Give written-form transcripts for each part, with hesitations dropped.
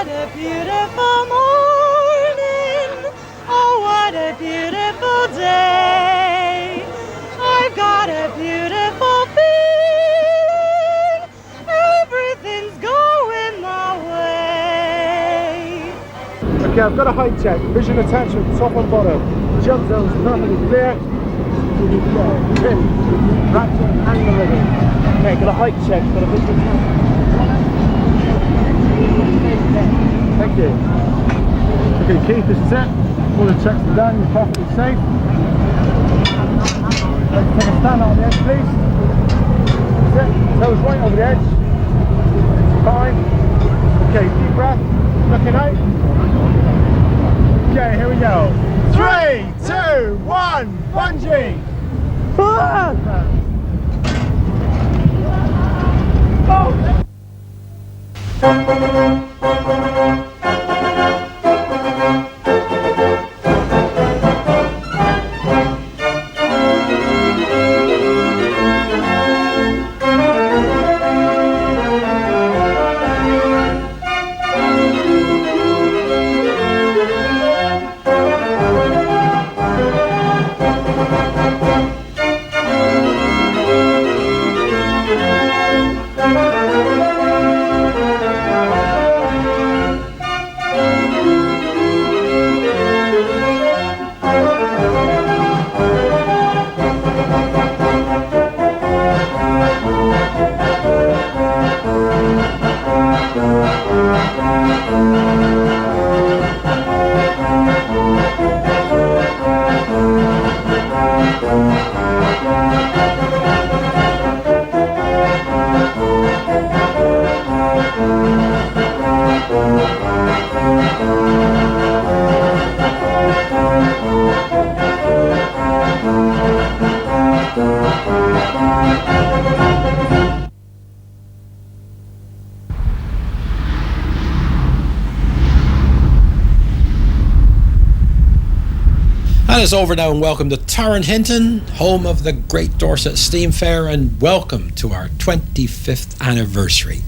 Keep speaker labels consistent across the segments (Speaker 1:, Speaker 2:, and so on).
Speaker 1: what a beautiful morning. Oh, what a beautiful day. I've got a beautiful feeling. Everything's going my way.
Speaker 2: Okay, I've got a height check. Vision attachment, top and bottom. Jump zones perfectly clear. Pin, ratchet, and the ribbon. Okay, got a height check, got a vision attachment. Thank you. Okay, Keith, this is it. All the checks are done, you're perfectly safe. Let's take a stand out on the edge, please. That's it. Toes right over the edge. Fine. Okay, deep breath. Looking out. Okay, here we go. 3, 2, 1, bungee! Oh.
Speaker 3: And it's over now, and welcome to Tarrant Hinton, home of the Great Dorset Steam Fair, and welcome to our 25th anniversary.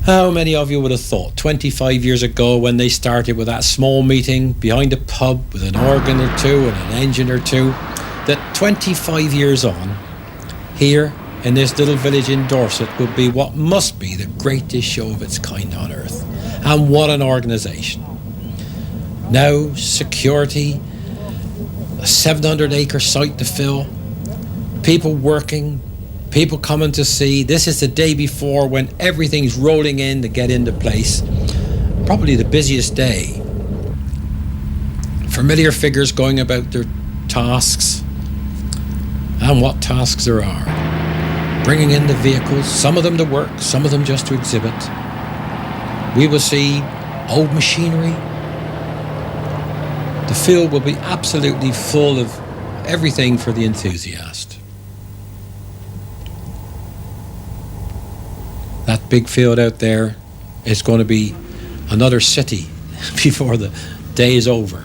Speaker 3: How many of you would have thought 25 years ago, when they started with that small meeting behind a pub with an organ or two and an engine or two, that 25 years on, here in this little village in Dorset would be what must be the greatest show of its kind on earth? And what an organisation. Now, security, a 700-acre site to fill, people working, people coming to see. This is the day before, when everything's rolling in to get into place. Probably the busiest day. Familiar figures going about their tasks, and what tasks there are. Bringing in the vehicles, some of them to work, some of them just to exhibit. We will see old machinery. The field will be absolutely full of everything for the enthusiast. That big field out there is going to be another city before the day is over.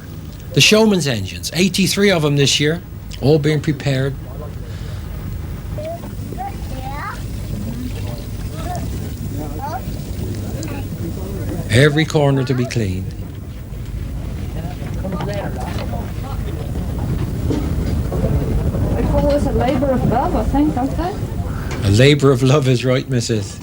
Speaker 3: The Showman's engines, 83 of them this year, all being prepared. Every corner to be cleaned.
Speaker 4: They call this a labour of love, I think, don't they?
Speaker 3: A labour of love is right, Mrs.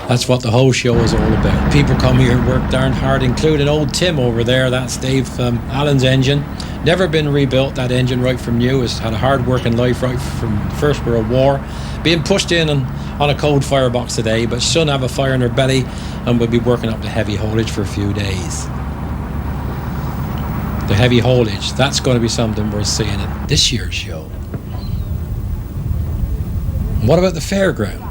Speaker 3: That's what the whole show is all about. People come here and work darn hard, including old Tim over there. That's Dave Allen's engine. Never been rebuilt, that engine, right from new. Has had a hard working life right from the First World War. Being pushed in on a cold firebox today, but soon have a fire in her belly and will be working up the heavy haulage for a few days. The heavy haulage, that's going to be something worth seeing at this year's show. And what about the fairground?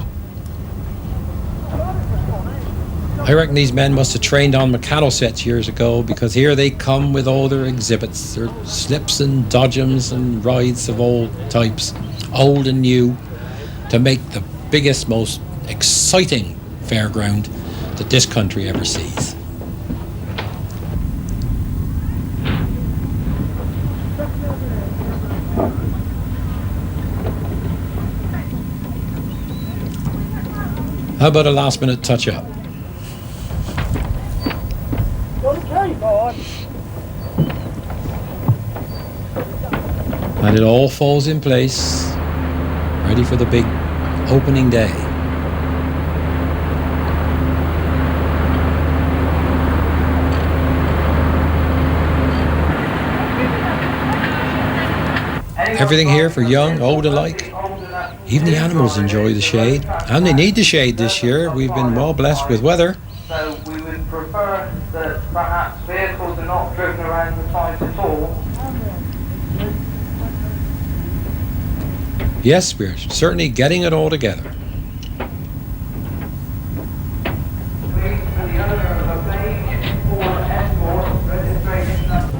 Speaker 3: I reckon these men must have trained on mechano sets years ago, because here they come with all their exhibits, their slips and dodgems and rides of all types, old and new, to make the biggest, most exciting fairground that this country ever sees. How about a last minute touch up? And it all falls in place, ready for the big opening day. Everything here for young, old alike. Even the animals enjoy the shade, and they need the shade this year. We've been well blessed with weather.
Speaker 5: So we would prefer that perhaps vehicles are not driven around the site at all.
Speaker 3: Yes, we're certainly getting it all together.
Speaker 5: Please, for the owner of a beige Ford Escort, registration number.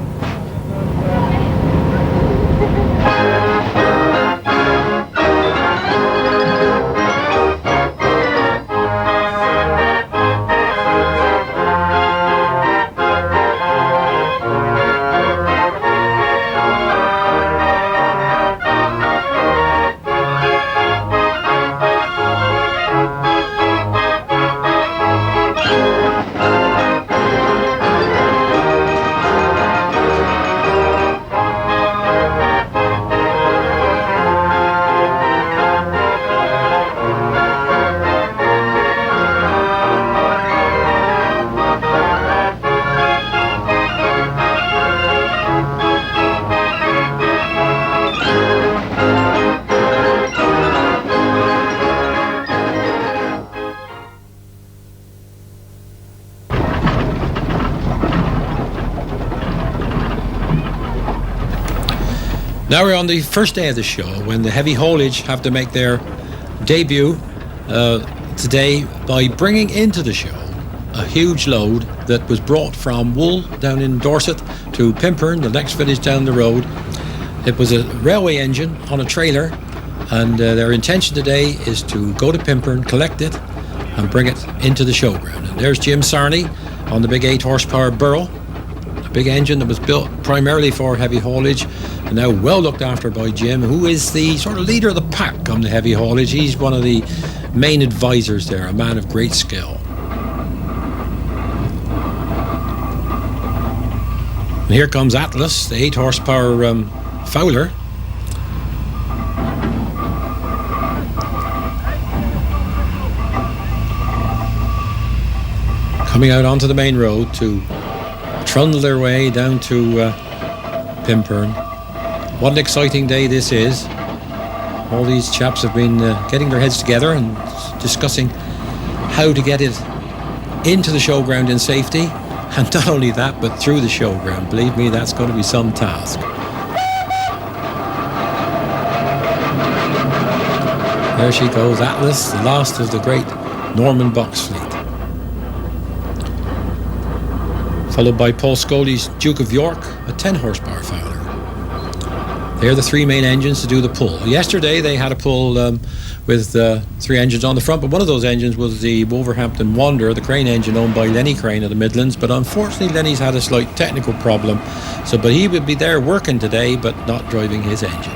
Speaker 3: Now we're on the first day of the show, when the heavy haulage have to make their debut today by bringing into the show a huge load that was brought from Wool down in Dorset to Pimpern, the next village down the road. It was a railway engine on a trailer, and their intention today is to go to Pimpern, collect it and bring it into the showground. And there's Jim Sarney on the big 8 horsepower Burrow, a big engine that was built primarily for heavy haulage, and now well looked after by Jim, who is the sort of leader of the pack on the heavy haulage. He's one of the main advisors there, a man of great skill. And here comes Atlas, the 8 horsepower Fowler. Coming out onto the main road to trundle their way down to Pimpern. What an exciting day this is. All these chaps have been getting their heads together and discussing how to get it into the showground in safety, and not only that, but through the showground. Believe me, that's going to be some task. There she goes, Atlas, the last of the great Norman box fleet. Followed by Paul Scully's Duke of York, a 10 horsepower Fowler. They're the 3 main engines to do the pull. Yesterday they had a pull with 3 engines on the front, but one of those engines was the Wolverhampton Wanderer, the crane engine owned by Lenny Crane of the Midlands, but unfortunately Lenny's had a slight technical problem, but he would be there working today but not driving his engine.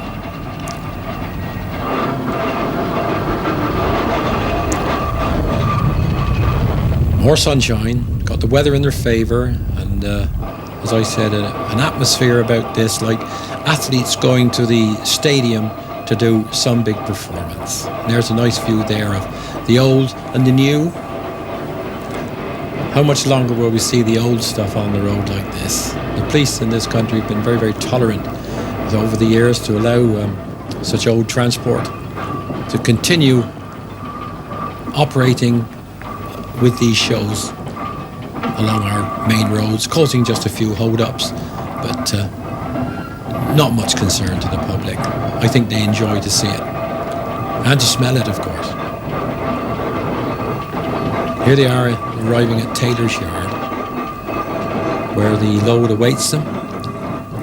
Speaker 3: More sunshine, got the weather in their favour, and as I said, an atmosphere about this, like athletes going to the stadium to do some big performance. And there's a nice view there of the old and the new. How much longer will we see the old stuff on the road like this? The police in this country have been very, very tolerant over the years to allow such old transport to continue operating with these shows along our main roads, causing just a few hold-ups, but not much concern to the public. I think they enjoy to see it and to smell it, of course. Here they are arriving at Taylor's Yard, where the load awaits them,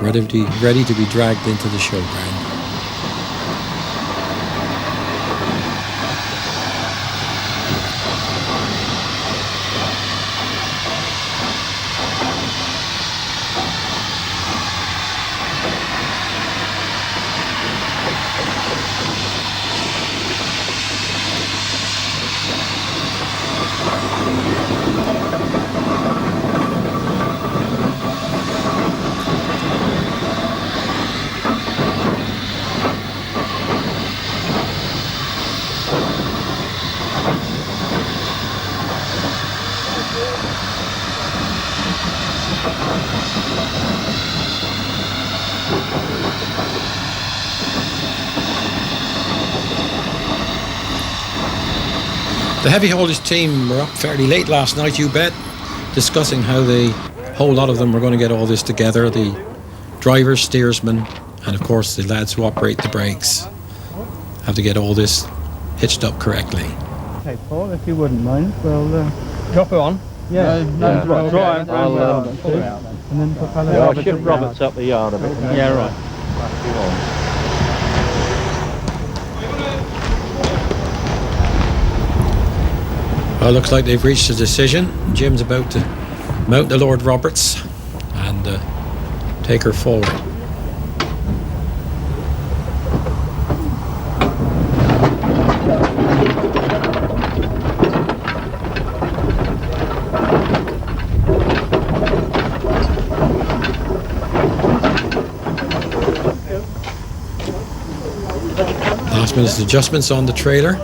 Speaker 3: ready to be dragged into the showground. The heavy haulage team were up fairly late last night, you bet, discussing how the whole lot of them were going to get all this together. The drivers, steersmen, and of course the lads who operate the brakes have to get all this hitched up correctly.
Speaker 6: Okay, Paul, if you wouldn't mind, we'll
Speaker 2: Drop it on.
Speaker 6: yeah,
Speaker 2: Yeah.
Speaker 6: right.
Speaker 2: I'll,
Speaker 6: Pull it out then. And then put
Speaker 2: Yeah, I'll ship Roberts up the yard a bit.
Speaker 6: Yeah, right.
Speaker 3: Well, looks like they've reached a decision. Jim's about to mount the Lord Roberts and take her forward. Last minute adjustments on the trailer.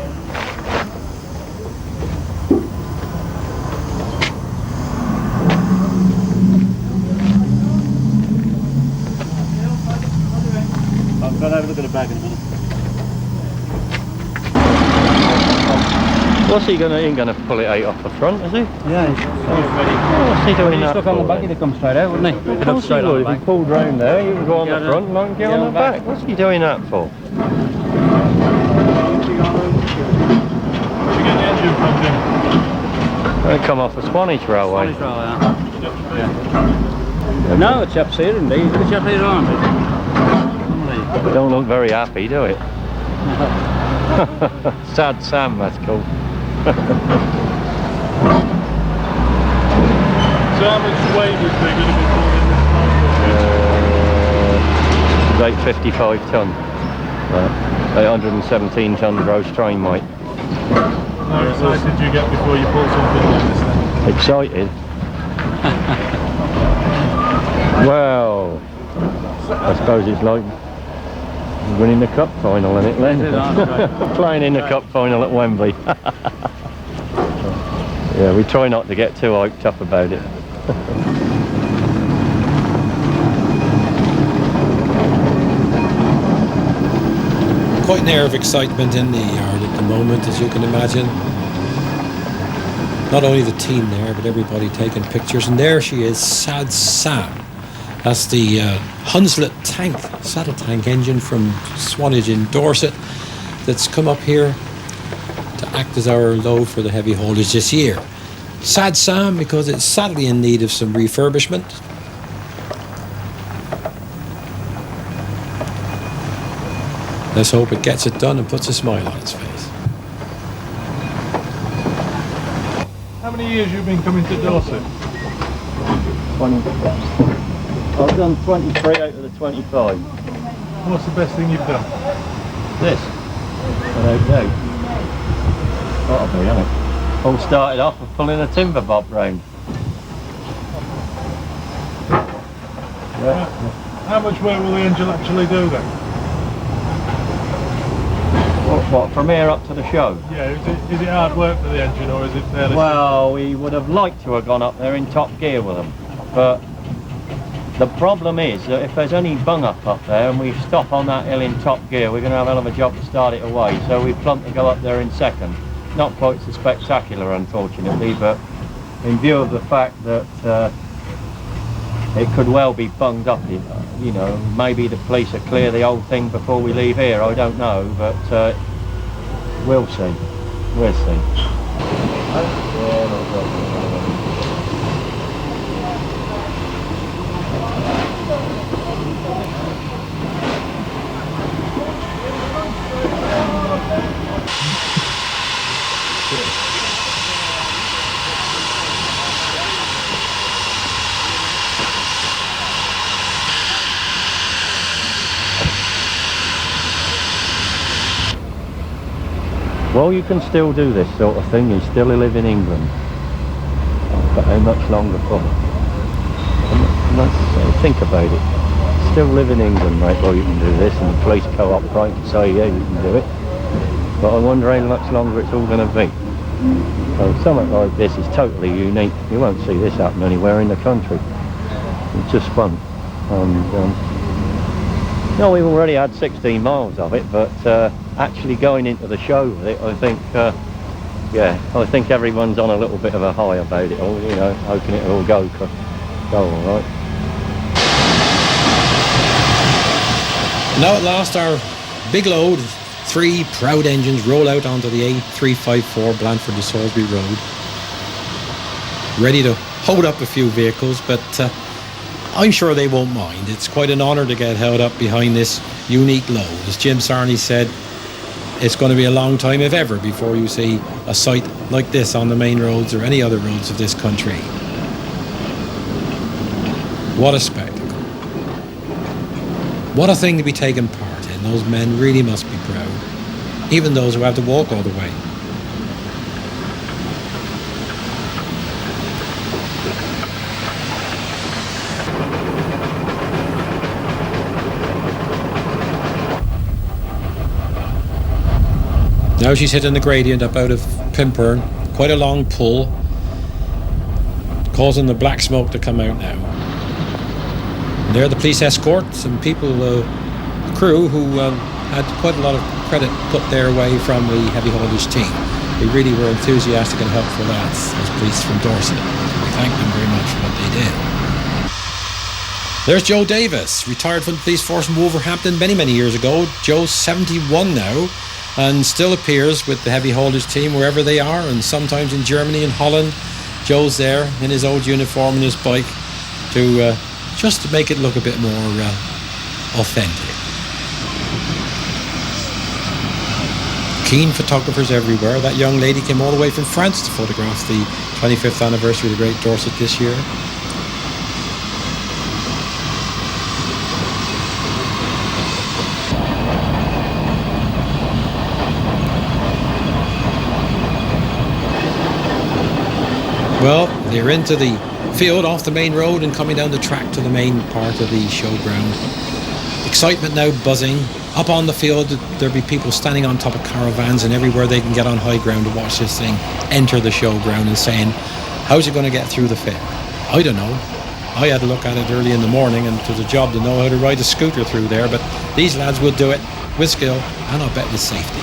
Speaker 2: I'm going to have a look at the bag in a minute.
Speaker 7: What's he gonna? He ain't gonna pull it out off the front, is he?
Speaker 6: Yeah,
Speaker 7: What's he doing that
Speaker 6: look on the
Speaker 7: for
Speaker 6: back,
Speaker 7: then?
Speaker 6: he'd come straight out, wouldn't he?
Speaker 7: Of course he would. If he pulled round there, you can go on the
Speaker 6: Yeah,
Speaker 7: front and I can get
Speaker 6: yeah,
Speaker 7: on the back. What's he doing that for? They come off the Swanage Railway.
Speaker 6: No, it's up here indeed. It's up here on.
Speaker 7: They don't look very happy, do it? Sad Sam, that's called.
Speaker 2: So how much weight is they going to be pulling in this
Speaker 7: It's 855 tonne. 817 tonne gross train weight.
Speaker 2: How excited did you get before you pulled something like this then?
Speaker 7: Excited? Well, I suppose it's like winning the cup final, isn't it, Len? Playing in the cup final at Wembley. Yeah, we try not to get too hyped up about it.
Speaker 3: Quite an air of excitement in the yard at the moment, as you can imagine. Not only the team there, but everybody taking pictures. And there she is, Sad Sam. That's the Hunslet tank, saddle tank engine from Swanage in Dorset that's come up here to act as our load for the heavy haulage this year. Sad Sam because it's sadly in need of some refurbishment. Let's hope it gets it done and puts a smile on its face.
Speaker 2: How many years you been coming to Dorset?
Speaker 7: 20. I've done 23 out of the 25.
Speaker 2: What's the best thing you've done?
Speaker 7: This? Without doubt. Gotta be, hasn't it? All started off with pulling a timber bob round. Yeah.
Speaker 2: How much work will the engine actually do then?
Speaker 7: What, from here up to the show?
Speaker 2: Yeah, is it hard work for the engine or is it fairly
Speaker 7: Well, we would have liked to have gone up there in top gear with them, but the problem is that if there's any bung up there and we stop on that hill in top gear, we're going to have a hell of a job to start it away, so we plumped to go up there in second. Not quite so spectacular, unfortunately, but in view of the fact that it could well be bunged up, you know, maybe the police will clear the whole thing before we leave here, I don't know, but we'll see. We'll see. Well, you can still do this sort of thing. You still live in England. But how much longer for? Think about it. Still live in England, mate. Well, you can do this, and the police cooperate and say, yeah, you can do it. But I wonder how much longer it's all going to be. So something like this is totally unique. You won't see this happen anywhere in the country. It's just fun. And no, we've already had 16 miles of it, but actually going into the show with it, I think, yeah, I think everyone's on a little bit of a high about it all, you know, hoping it'll all go all right.
Speaker 3: Now at last our big load, 3 proud engines roll out onto the A354 Blandford to Salisbury Road. Ready to hold up a few vehicles, but I'm sure they won't mind. It's quite an honour to get held up behind this unique load. As Jim Sarney said, it's going to be a long time, if ever, before you see a sight like this on the main roads or any other roads of this country. What a spectacle. What a thing to be taking part in. Those men really must be proud, even those who have to walk all the way. Now she's hitting the gradient up out of Pimpern, quite a long pull, causing the black smoke to come out now. And there are the police escorts and people, crew who had quite a lot of credit put their way from the heavy haulage team. They really were enthusiastic and helpful lads, those police from Dorset. We thank them very much for what they did. There's Joe Davis, retired from the police force in Wolverhampton many years ago. Joe's 71 now and still appears with the heavy haulage team wherever they are, and sometimes in Germany and Holland. Joe's there in his old uniform and his bike to just to make it look a bit more authentic. Keen photographers everywhere. That young lady came all the way from France to photograph the 25th anniversary of the Great Dorset this year. Well, they're into the field off the main road and coming down the track to the main part of the showground. Excitement now buzzing. Up on the field, there'll be people standing on top of caravans and everywhere they can get on high ground to watch this thing enter the showground and saying, how's it going to get through the fair? I don't know. I had a look at it early in the morning and it was a job to know how to ride a scooter through there, but these lads will do it with skill and I'll bet with safety.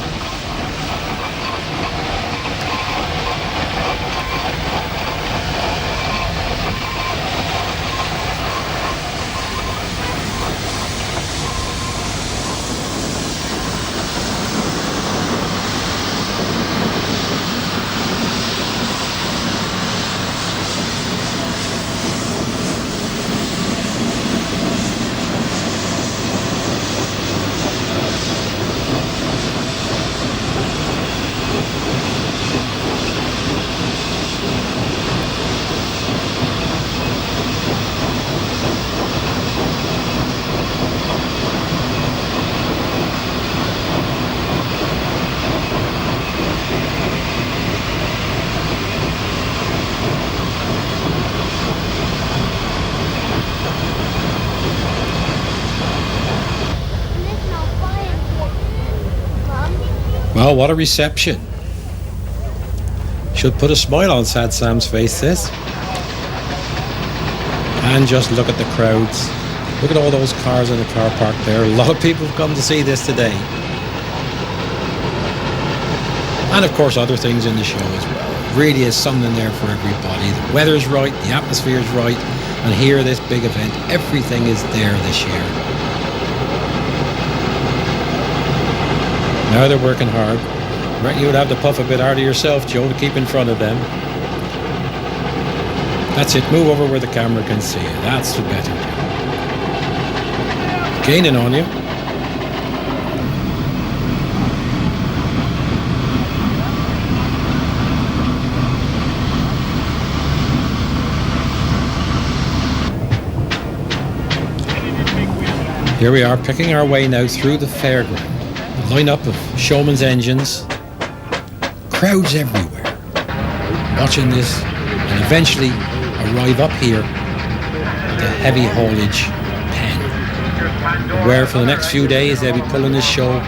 Speaker 3: Well, what a reception. Should put a smile on Sad Sam's face, this. And just look at the crowds. Look at all those cars in the car park there. A lot of people have come to see this today. And of course other things in the show as well. It really is something there for everybody. The weather's right, the atmosphere's right, and here this big event, everything is there this year. Now they're working hard. I reckon you would have to puff a bit harder yourself, Joe, to keep in front of them. That's it. Move over where the camera can see you. That's the better job. Gaining on you. Here we are, picking our way now through the fairground. A line-up of showman's engines, crowds everywhere, watching this, and eventually arrive up here at the heavy haulage pen, where for the next few days they'll be pulling this show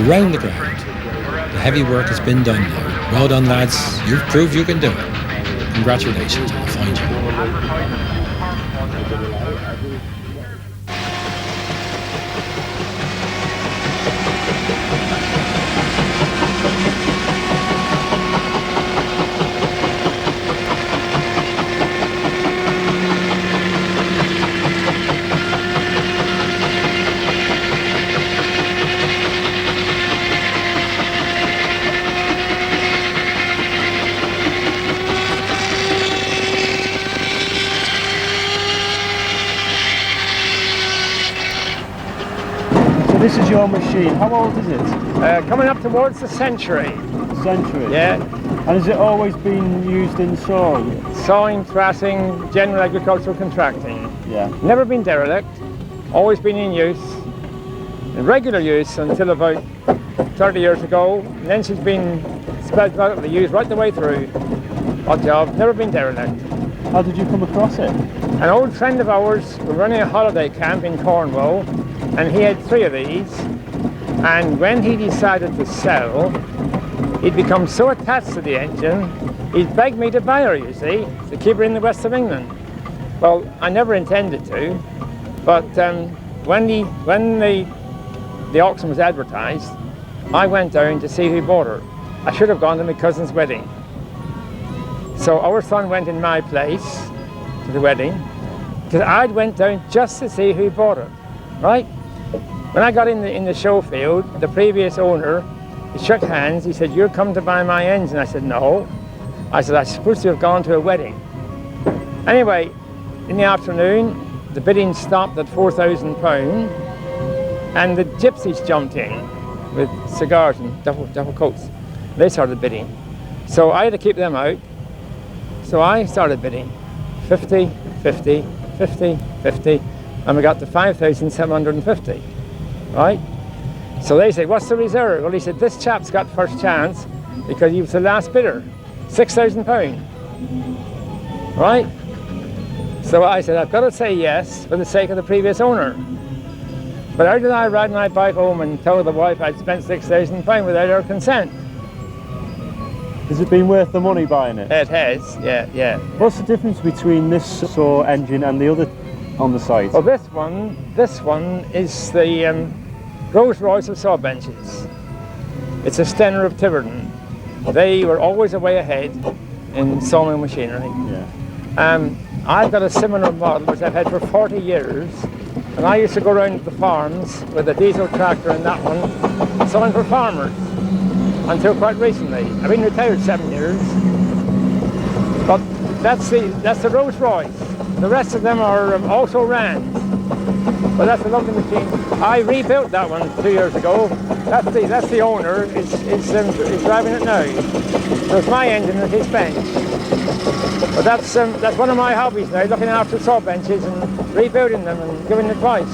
Speaker 3: around the ground. The heavy work has been done now. Well done, lads. You've proved you can do it. Congratulations on a fine job.
Speaker 6: So this is your machine. How old is it?
Speaker 2: Coming up towards the century.
Speaker 6: Century.
Speaker 2: Yeah.
Speaker 6: And has it always been used in sawing?
Speaker 2: Sawing, thrashing, general agricultural contracting.
Speaker 6: Yeah.
Speaker 2: Never been derelict. Always been in use. In regular use until about 30 years ago. And then she's been sporadically used right the way through. Odd job. Never been derelict.
Speaker 6: How did you come across it?
Speaker 2: An old friend of ours was running a holiday camp in Cornwall, and he had 3 of these. And when he decided to sell, he'd become so attached to the engine, he begged me to buy her, you see, to keep her in the west of England. Well, I never intended to, but when the auction was advertised, I went down to see who bought her. I should have gone to my cousin's wedding. So our son went in my place to the wedding, because I went down just to see who bought it, right? When I got in the show field, the previous owner, he shook hands. He said, "You're come to buy my engine." I said, "No." I said, "I'm supposed to have gone to a wedding." Anyway, in the afternoon, the bidding stopped at £4,000, and the gypsies jumped in with cigars and duffel coats. They started bidding. So I had to keep them out. So I started bidding 50, 50, 50, 50, and we got to 5,750, right? So they said, "What's the reserve?" Well, he said, "This chap's got first chance because he was the last bidder, £6,000, right?" So I said, "I've got to say yes for the sake of the previous owner." But how did I ride my bike home and tell the wife I'd spent £6,000 without her consent?
Speaker 6: Has it been worth the money buying it?
Speaker 2: It has, yeah.
Speaker 6: What's the difference between this saw engine and the other on the site?
Speaker 2: Well, this one is the Rolls Royce of saw benches. It's a Stenner of Tiverton. They were always a way ahead in sawmill machinery.
Speaker 6: Yeah.
Speaker 2: I've got a similar model which I've had for 40 years, and I used to go around to the farms with a diesel tractor and that one, sawing for farmers until quite recently. I've been retired 7 years, but that's the Rolls Royce. The rest of them are also Rands, but that's a lovely machine. I rebuilt that one 2 years ago. That's the owner is driving it now. So it's my engine and his bench. But that's one of my hobbies now, looking after saw benches and rebuilding them and giving advice.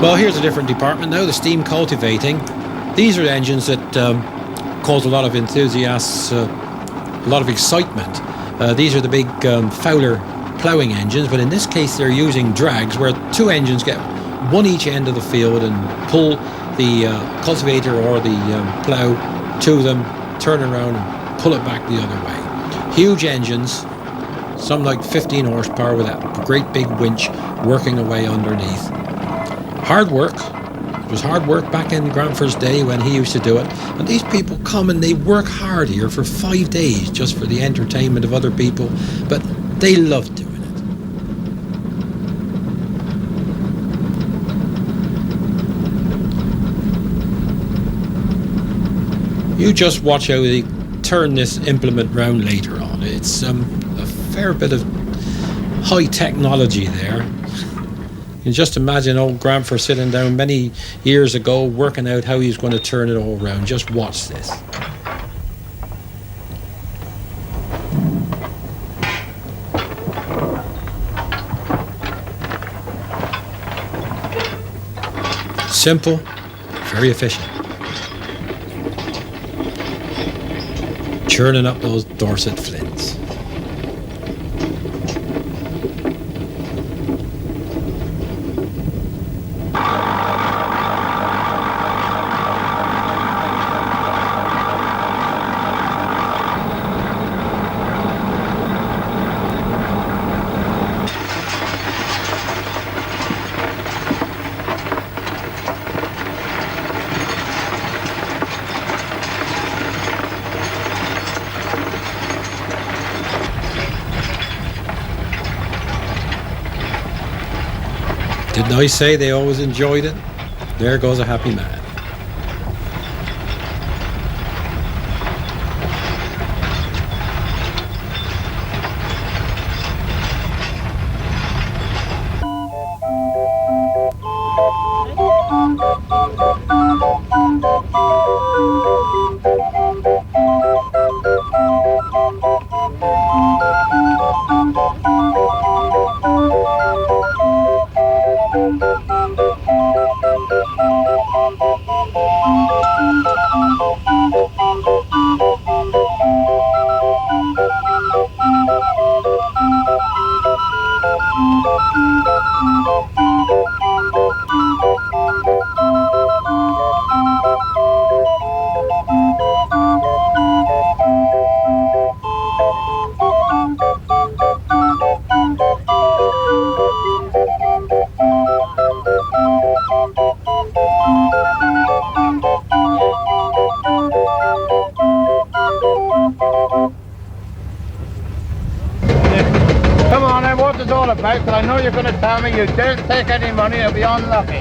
Speaker 3: Well, here's a different department now, the steam cultivating. These are engines that cause a lot of enthusiasts, a lot of excitement. These are the big Fowler ploughing engines, but in this case they're using drags where 2 engines get one each end of the field and pull the cultivator or the plough to them, turn around and pull it back the other way. Huge engines, some like 15 horsepower with that great big winch working away underneath. Hard work. It was hard work back in Granfer's day when he used to do it. And these people come and they work hard here for 5 days just for the entertainment of other people, but they love doing it. You just watch how they turn this implement round later on. It's a fair bit of high technology there. You can just imagine old Granfer sitting down many years ago working out how he's going to turn it all around. Just watch this. Simple, very efficient. Churning up those Dorset flints. Didn't I say they always enjoyed it? There goes a happy man.
Speaker 8: Come on then, what's it all about? Because I know you're going to tell me you don't take any money, you'll be unlucky.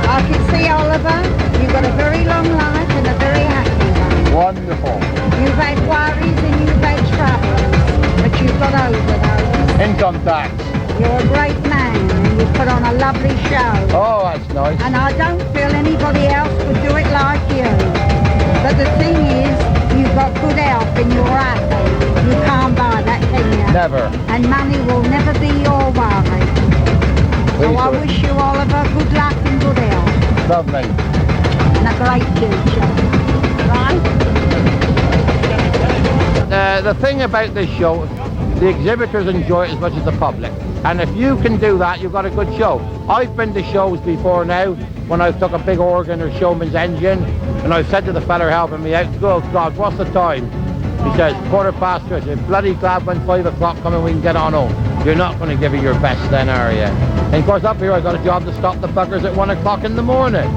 Speaker 9: I can see, Oliver, you've got a very long life and a very happy one.
Speaker 8: Wonderful.
Speaker 9: You've had worries and you've had troubles, but you've got over those.
Speaker 8: Income tax.
Speaker 9: You're a great man and you put on a lovely show.
Speaker 8: Oh, that's nice.
Speaker 9: And I don't feel anybody else would do it like you. But the thing is, you've got good health and you're happy. You can't buy that, can you?
Speaker 8: Never.
Speaker 9: And money will never be your worry. So I wish you, Oliver, good luck and good health.
Speaker 8: Lovely.
Speaker 9: And a great future. Right?
Speaker 8: The thing about this show, the exhibitors enjoy it as much as the public. And if you can do that, you've got a good show. I've been to shows before now, when I took a big organ or showman's engine, and I said to the fella helping me out, "Oh God, what's the time?" He says, 2:15. I said, "Bloody glad when 5 o'clock come and we can get on home." You're not going to give it your best then, are you? And of course up here I got a job to stop the buggers at 1 o'clock in the morning.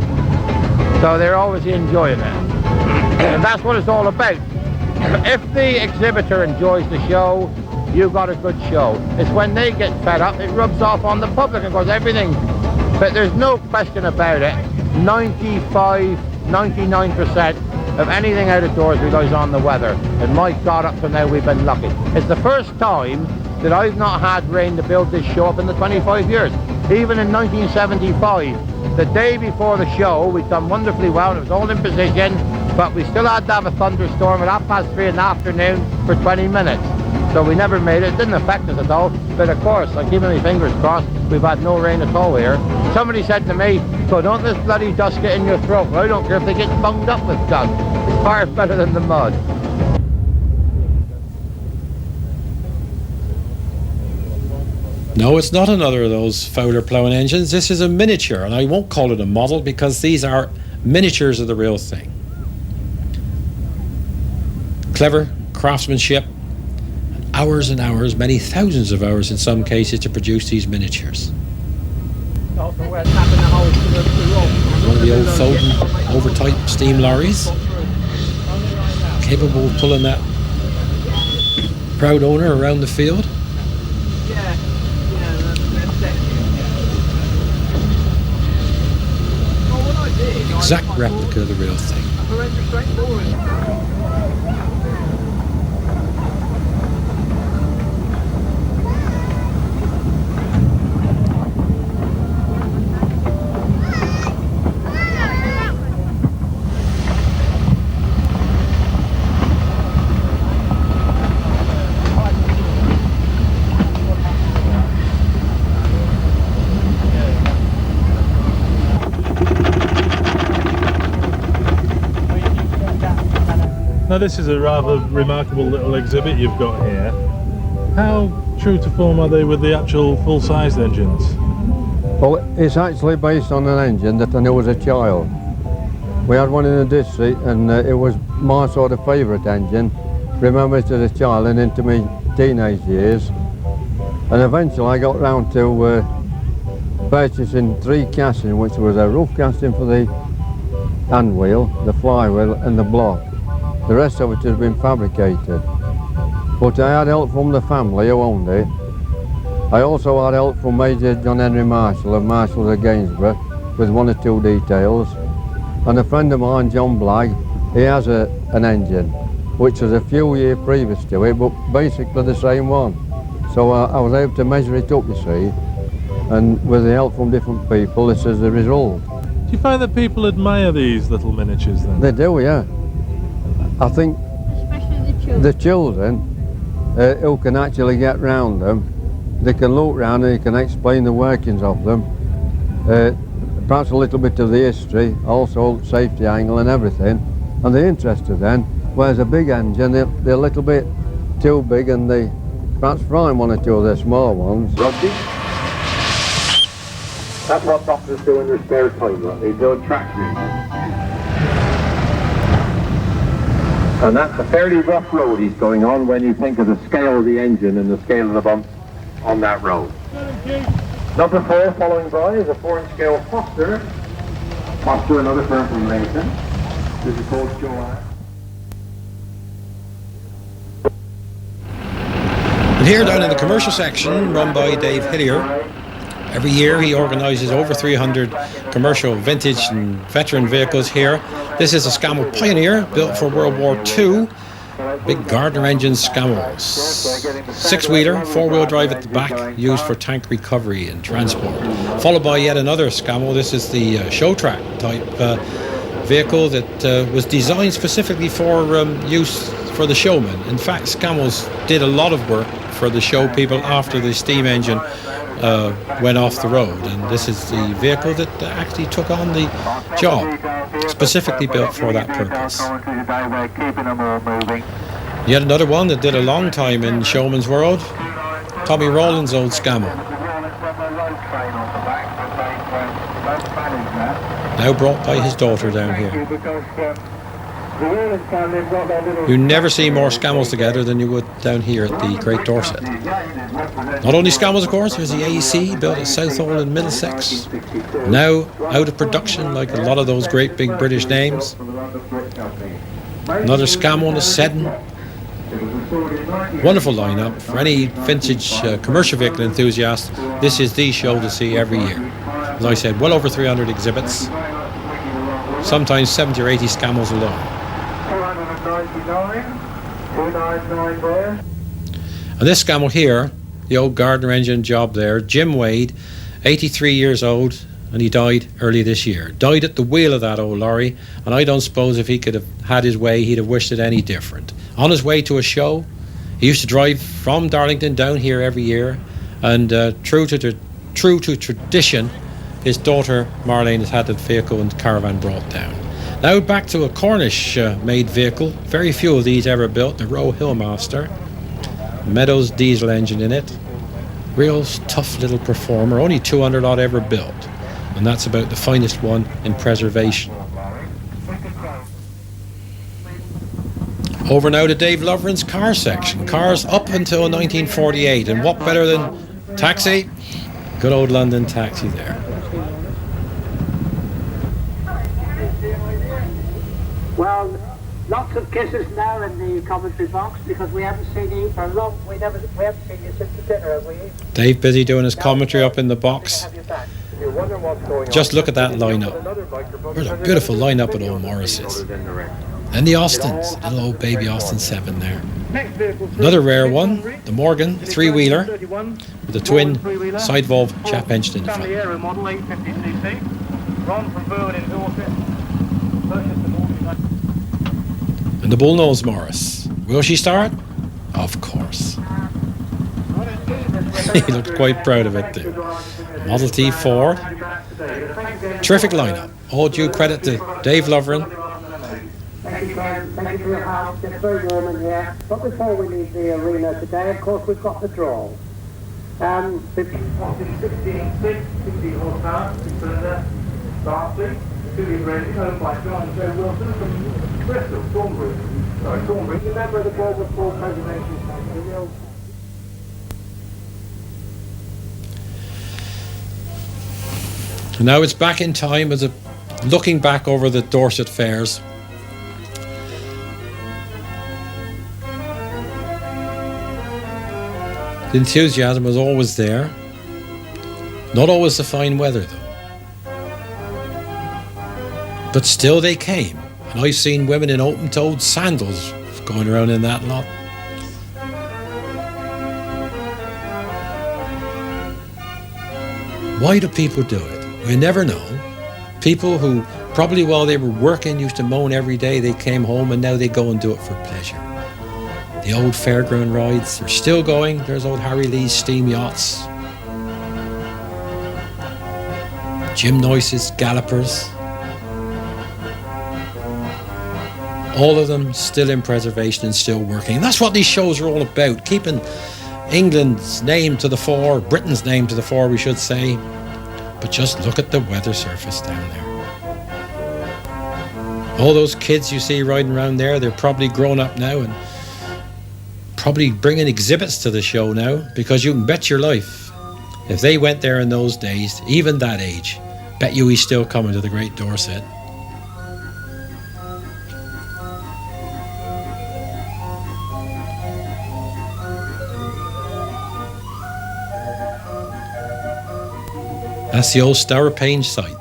Speaker 8: So they're always enjoying it. And that's what it's all about. If the exhibitor enjoys the show, you've got a good show. It's when they get fed up, it rubs off on the public, and goes everything. But there's no question about it. 99% of anything out of doors relies on the weather. And my God, up to now we've been lucky. It's the first time that I've not had rain to build this show up in the 25 years. Even in 1975, the day before the show, we'd done wonderfully well. It was all in position, but we still had to have a thunderstorm at 3:30 in the afternoon for 20 minutes. So we never made it. It didn't affect us at all. But of course, I'm keeping my fingers crossed, we've had no rain at all here. Somebody said to me, "So don't this bloody dust get in your throat?" Well, I don't care if they get bunged up with dust. It's far better than the mud.
Speaker 3: No, it's not another of those Fowler ploughing engines. This is a miniature, and I won't call it a model because these are miniatures of the real thing. Clever craftsmanship, hours and hours, many thousands of hours in some cases, to produce these miniatures. One of the old Foden overtype steam lorries, capable of pulling that proud owner around the field. Exact replica of the real thing.
Speaker 10: Now this is a rather remarkable little exhibit you've got here. How true to form are they with the actual full-sized engines?
Speaker 11: Well, it's actually based on an engine that I knew as a child. We had one in the district and it was my sort of favourite engine. Remember it as a child and into my teenage years. And eventually I got round to purchasing 3 castings, which was a roof casting for the hand wheel, the flywheel and the block. The rest of it has been fabricated. But I had help from the family who owned it. I also had help from Major John Henry Marshall of Marshall's of Gainsborough with 1 or 2 details. And a friend of mine, John Blagg, he has an engine, which was a few years previous to it, but basically the same one. So I was able to measure it up, you see, and with the help from different people, this is the result.
Speaker 10: Do you find that people admire these little miniatures then?
Speaker 11: They do, yeah. I think the children who can actually get round them, they can look round and they can explain the workings of them, perhaps a little bit of the history, also safety angle and everything, and they're interested then. Whereas a big engine, they're a little bit too big and they perhaps frighten 1 or 2 of their small ones.
Speaker 8: Rugby? That's what doctors do in their spare time, right? They do tractors. And that's a fairly rough road he's going on when you think of the scale of the engine and the scale of the bumps on that road. Number 4 following by is a 4-inch scale Foster. Foster, another firm from Lincoln. This is called Joanne.
Speaker 3: And here down in the commercial section, run by Dave Hillier, every year he organises over 300 commercial vintage and veteran vehicles here. This is a Scammell Pioneer, built for World War II. Big Gardner engine Scammels. 6-wheeler, 4-wheel drive at the back, used for tank recovery and transport. Followed by yet another Scammell. This is the show track type vehicle that was designed specifically for use for the showmen. In fact, Scammels did a lot of work for the show people after the steam engine went off the road, and this is the vehicle that actually took on the job, specifically built for that purpose. Yet another one that did a long time in showman's world, Tommy Rowland's old Scammell. Now brought by his daughter down here. You never see more Scammels together than you would down here at the Great Dorset. Not only Scammels, of course, there's the AEC built at Southall in Middlesex. Now out of production, like a lot of those great big British names. Another Scammell on the Seddon. Wonderful lineup. For any vintage commercial vehicle enthusiast, this is the show to see every year. As I said, well over 300 exhibits. Sometimes 70 or 80 Scammels alone. And this Scammell here, the old Gardner engine job there, Jim Wade, 83 years old, and he died early this year. Died at the wheel of that old lorry, and I don't suppose if he could have had his way, he'd have wished it any different. On his way to a show, he used to drive from Darlington down here every year, and true to tradition, his daughter Marlene has had the vehicle and caravan brought down. Now back to a Cornish made vehicle, very few of these ever built, the Roe Hillmaster. Meadows diesel engine in it. Real tough little performer, only 200 odd ever built. And that's about the finest one in preservation. Over now to Dave Lovren's car section. Cars up until 1948, and what better than taxi? Good old London taxi there.
Speaker 5: Well, lots of kisses now in the commentary box because we haven't seen you for long. We haven't seen you since the dinner, have we?
Speaker 3: Dave busy doing his commentary up in the box. Just look at that lineup. What a beautiful lineup at old Morris's. And the Austins, little old baby Austin 7 there. Another rare one, the Morgan 3-wheeler with a twin side valve chap engine in the front. And the Bullnose Morris. Will she start? Of course. He looked quite proud of it too. Model T Ford. Terrific lineup. All due credit to Dave Lovren.
Speaker 5: Thank you, Ken. Thank you for your help. It's very warm in here. But before we leave the arena today, of course, we've got the draw. 16 horsepower, Darcy, 2 years racing, owned by John and Joe Wilson from Bristol, Thornbury. Sorry, Thornbury. Remember the ball was full preservation.
Speaker 3: And now it's back in time as looking back over the Dorset fairs. The enthusiasm was always there. Not always the fine weather though. But still they came. And I've seen women in open-toed sandals going around in that lot. Why do people do it? We never know. People who probably while they were working used to moan every day they came home, and now they go and do it for pleasure. The old fairground rides are still going. There's old Harry Lee's steam yachts. Jim Noyce's gallopers. All of them still in preservation and still working. And that's what these shows are all about, keeping England's name to the fore, Britain's name to the fore, we should say. But just look at the weather surface down there. All those kids you see riding around there, they're probably grown up now and probably bringing exhibits to the show now, because you can bet your life, if they went there in those days, even that age, bet you he's still coming to the Great Dorset. That's the old Stourpane site.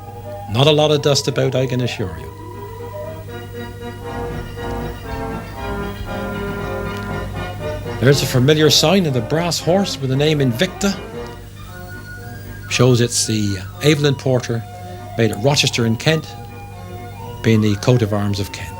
Speaker 3: Not a lot of dust about, I can assure you. There's a familiar sign of the brass horse with the name Invicta. Shows it's the Evelyn Porter made at Rochester in Kent, being the coat of arms of Kent.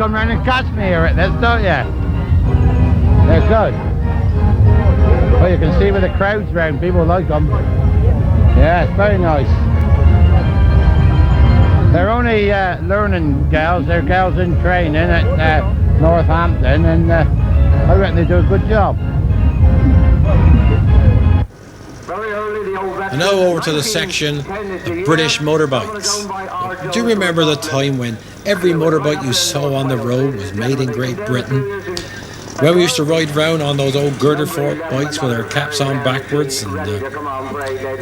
Speaker 8: come round and catch me here at this, don't you? They're good. Well, you can see with the crowds round, people like them. Yeah, it's very nice. They're only learning gals, they're gals in training at Northampton, and I reckon they do a good job.
Speaker 3: And now over to the section of British motorbikes. Do you remember the time when every motorbike you saw on the road was made in Great Britain? When we used to ride round on those old girder fork bikes with our caps on backwards and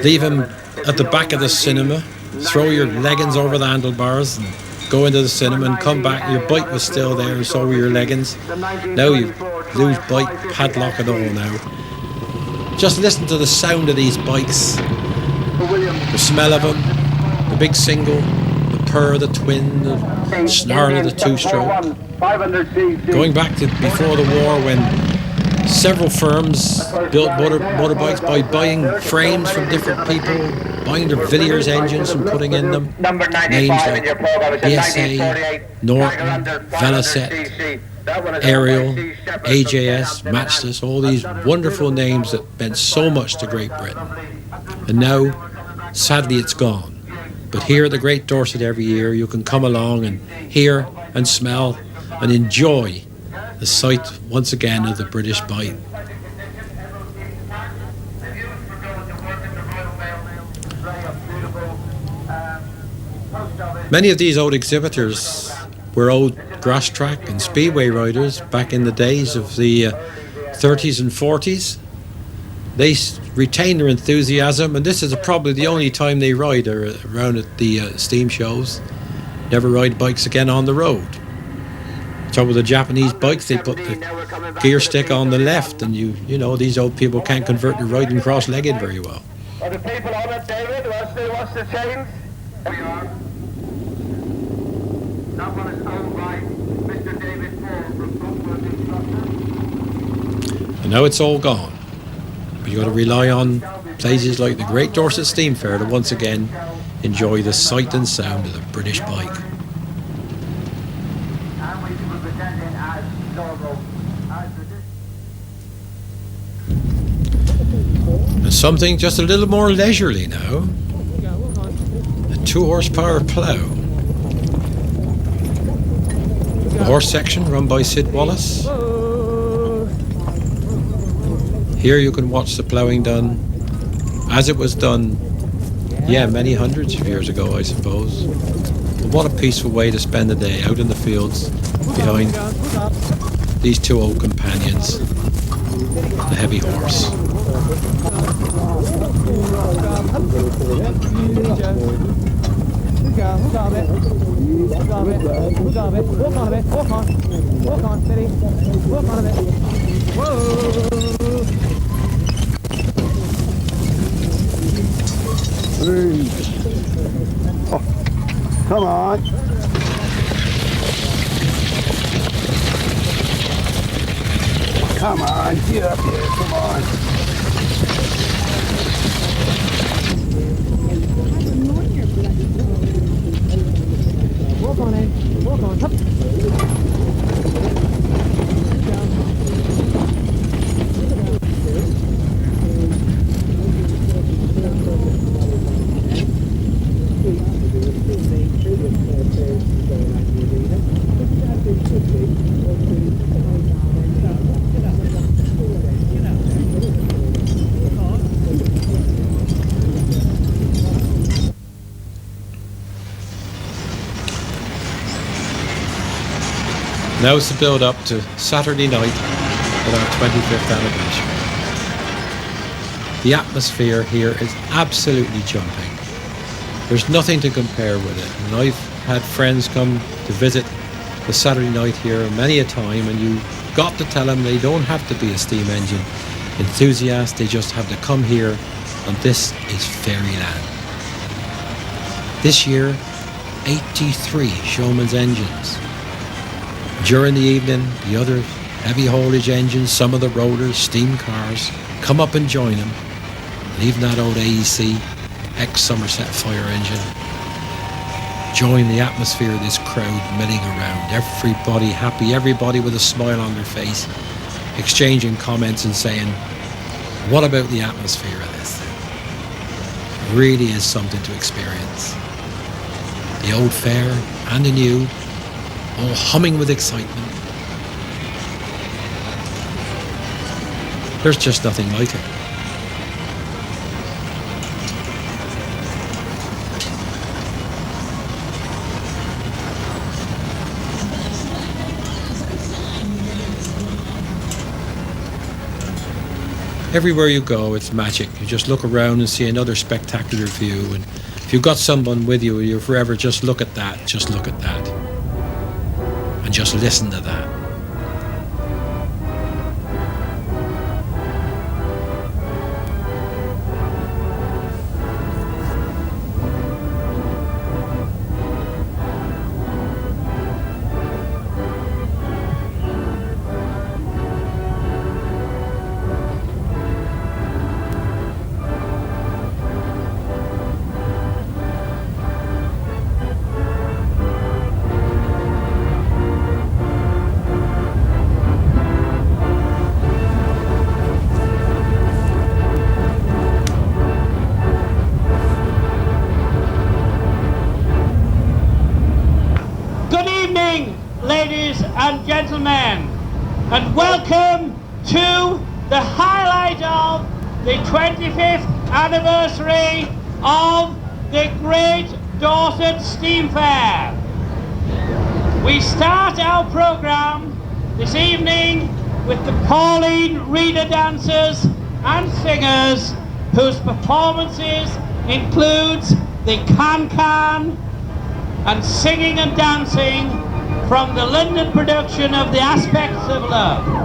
Speaker 3: leave them at the back of the cinema, throw your leggings over the handlebars and go into the cinema and come back and your bike was still there and so were your leggings. Now you lose bike, padlock and all now. Just listen to the sound of these bikes, the smell of them, the big single, the purr of the twin, the snarl of the two-stroke. Going back to before the war when several firms built motorbikes by buying frames from different people, buying their Villiers engines and putting in them. Names like BSA, Norton, Velocet, Ariel, AJS, Matchless, all these wonderful names that meant so much to Great Britain. And now, sadly, it's gone. But here at the Great Dorset every year, you can come along and hear and smell and enjoy the sight once again of the British bike. Many of these old exhibitors were old grass track and speedway riders back in the days of the 30s and 40s. They retain their enthusiasm, and this is probably the only time they ride around at the steam shows. Never ride bikes again on the road. So with the Japanese bikes, they put the gear stick on the left, and you know these old people can't convert to riding cross-legged very well.
Speaker 5: Are the people on it, David? What's the change? We are. That one is owned by Mr. David Paul from Dorset.
Speaker 3: And now it's all gone. But you've got to rely on places like the Great Dorset Steam Fair to once again enjoy the sight and sound of the British bike. And something just a little more leisurely now. A 2-horsepower plough. The horse section run by Sid Wallace. Here you can watch the ploughing done as it was done, many hundreds of years ago, I suppose. But what a peaceful way to spend the day out in the fields behind these two old companions, the heavy horse.
Speaker 2: Oh, come on. Come on, get up here, come on.
Speaker 12: Walk on in, walk on, up.
Speaker 3: Now it's the build up to Saturday night with our 25th anniversary. The atmosphere here is absolutely jumping. There's nothing to compare with it. And I've had friends come to visit the Saturday night here many a time, and you got to tell them they don't have to be a steam engine enthusiast, they just have to come here, and this is fairyland. This year, 83 Showman's engines. During the evening, the other heavy haulage engines, some of the rollers, steam cars, come up and join them. And even that old AEC ex-Somerset fire engine. Join the atmosphere of this crowd milling around. Everybody happy, everybody with a smile on their face, exchanging comments and saying, what about the atmosphere of this? It really is something to experience. The old fair and the new, all humming with excitement. There's just nothing like it. Everywhere you go, it's magic. You just look around and see another spectacular view, and if you've got someone with you, you're forever just look at that, just look at that, and just listen to that.
Speaker 13: Ladies and gentlemen, and welcome to the highlight of the 25th anniversary of the Great Dorset Steam Fair. We start our programme this evening with the Pauline Reader dancers and singers, whose performances includes the can-can and singing and dancing from the London production of The Aspects of Love.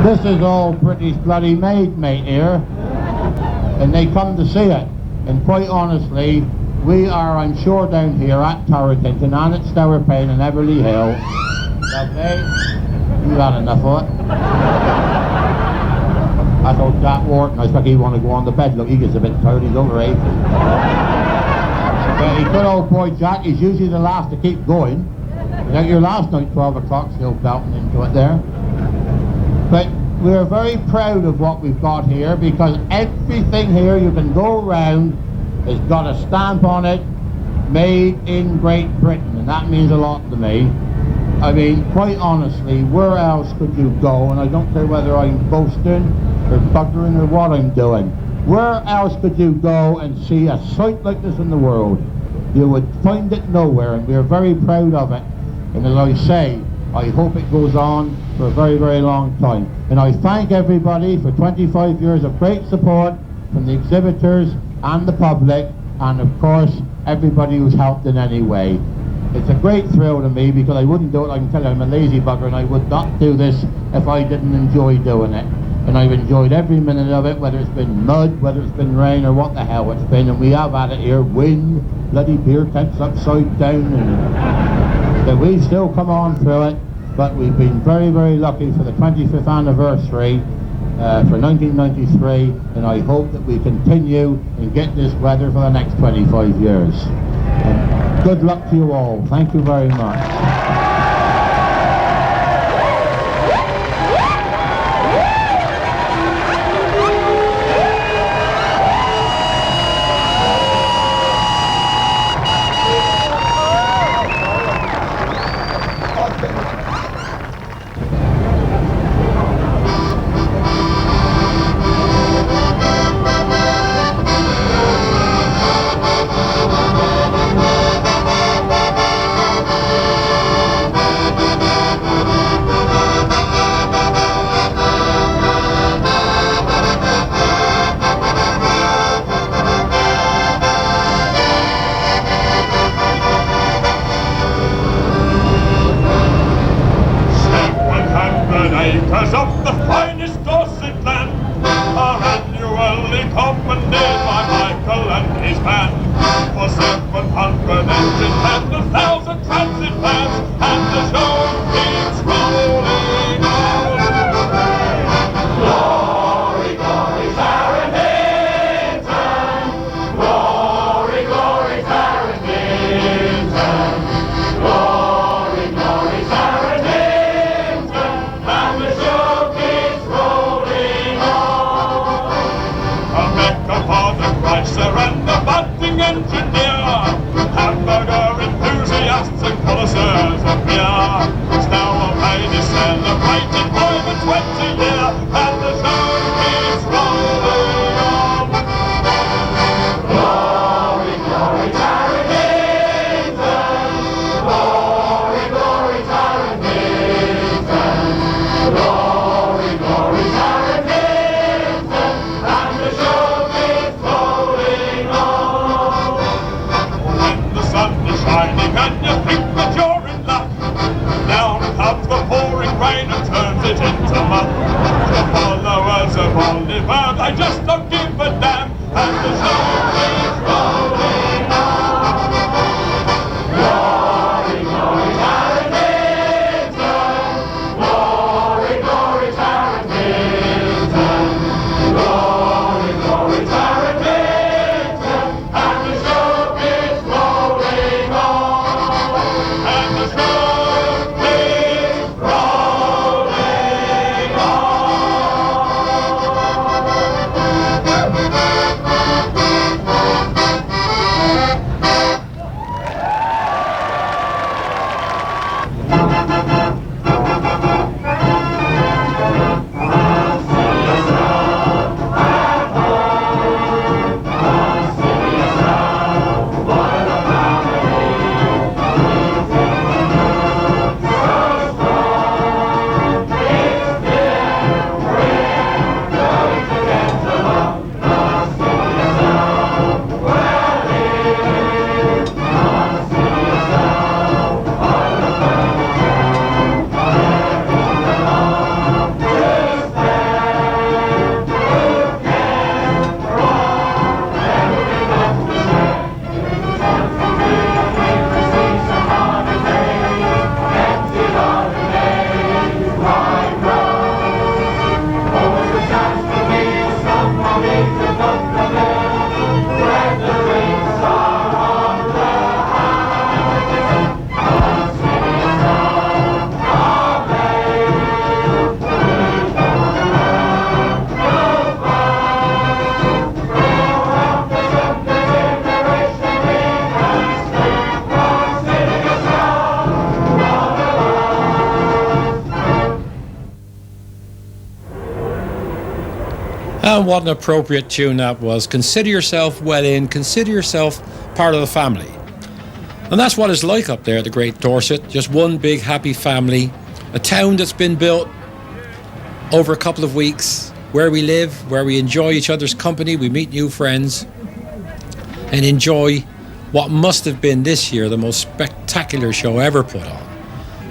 Speaker 8: This is all British bloody made, mate, here, and they come to see it. And quite honestly, we are, I'm sure, down here at Torrington and at Stourpane and Everly Hill. Okay, you had enough of it. I thought Jack Wharton, I expect he want to go on the bed. Look, he gets a bit tired, he's over 8. But he's good old boy Jack, he's usually the last to keep going. Like your last night, 12 o'clock, still belting into it there. But we're very proud of what we've got here, because everything here you can go around has got a stamp on it, made in Great Britain, and that means a lot to me. I mean, quite honestly, where else could you go? And I don't care whether I'm boasting or buggering or what I'm doing. Where else could you go and see a site like this in the world? You would find it nowhere, and we're very proud of it. And as I say, I hope it goes on for a very, very long time. And I thank everybody for 25 years of great support from the exhibitors and the public, and of course, everybody who's helped in any way. It's a great thrill to me because I wouldn't do it. I can tell you I'm a lazy bugger, and I would not do this if I didn't enjoy doing it. And I've enjoyed every minute of it, whether it's been mud, whether it's been rain, or what the hell it's been. And we have had it here, wind, bloody beer tents upside down, and so we've still come on through it. But we've been very, very lucky for the 25th anniversary for 1993, and I hope that we continue and get this weather for the next 25 years. And good luck to you all. Thank you very much.
Speaker 14: Acres of the finest Dorset land are annually commandeered by Michael and his band. For 700 engines and 1,000 transit vans, and the show keeps rolling on. Glory, glory, Tarantinton! Glory, glory, Tarantinton! Glory, glory, Tarantinton! And the show keeps rolling on. A Mecca for the Chrysler and the budding engineer, hamburger enthusiasts and connoisseurs of beer. Now a pain is celebrated by the 20th year, and the show keeps rolling on. Glory, glory, Tarantinton! Glory, glory, Tarantinton! Glory, glory, Tarantinton! And the show keeps rolling on.
Speaker 3: And what an appropriate tune that was. Consider yourself well in, consider yourself part of the family. And that's what it's like up there at the Great Dorset. Just one big happy family. A town that's been built over a couple of weeks, where we live, where we enjoy each other's company, we meet new friends, and enjoy what must have been this year the most spectacular show ever put on.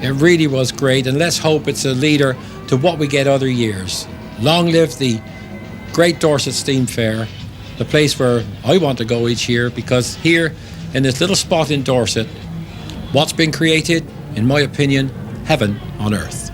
Speaker 3: It really was great, and let's hope it's a leader to what we get other years. Long live the Great Dorset Steam Fair, the place where I want to go each year, because here in this little spot in Dorset, what's been created, in my opinion, heaven on earth.